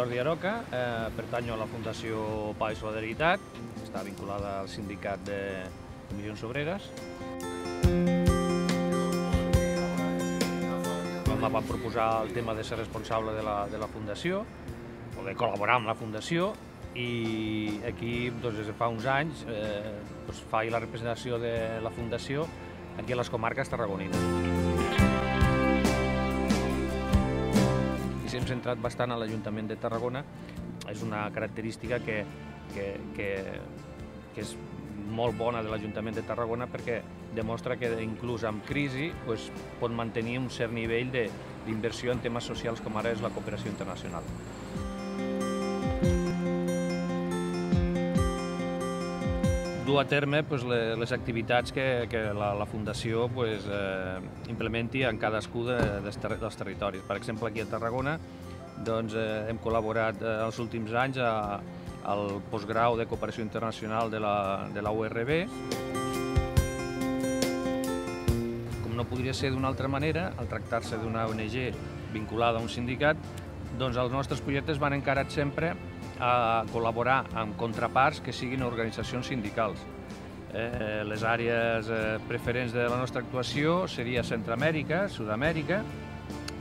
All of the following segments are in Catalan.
Jordi Aroca, pertanyo a la Fundació Pau i Solidaritat, està vinculada al sindicat de Comissions Obreres. Em van proposar el tema de ser responsable de la Fundació, o de col·laborar amb la Fundació, i aquí, des de fa uns anys, faig la representació de la Fundació aquí a les comarques tarragonines. Ens hem centrat bastant a l'Ajuntament de Tarragona. És una característica que és molt bona de l'Ajuntament de Tarragona perquè demostra que inclús amb crisi pot mantenir un cert nivell d'inversió en temes socials com ara és la cooperació internacional. Dur a terme les activitats que la Fundació implementi en cadascú dels territoris. Per exemple, aquí a Tarragona hem col·laborat els últims anys al postgrau de cooperació internacional de la URB. Com no podria ser d'una altra manera, al tractar-se d'una ONG vinculada a un sindicat, els nostres projectes van encarats sempre a col·laborar amb contraparts que siguin organitzacions sindicals. Les àrees preferents de la nostra actuació seria Centroamèrica, Sud-amèrica,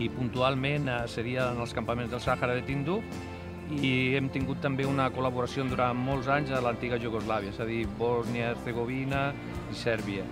i puntualment serien els campaments del Sàhara de Tinduf, i hem tingut també una col·laboració durant molts anys a l'antiga Iugoslàvia, és a dir, Bòsnia, Hercegovina i Sèrbia.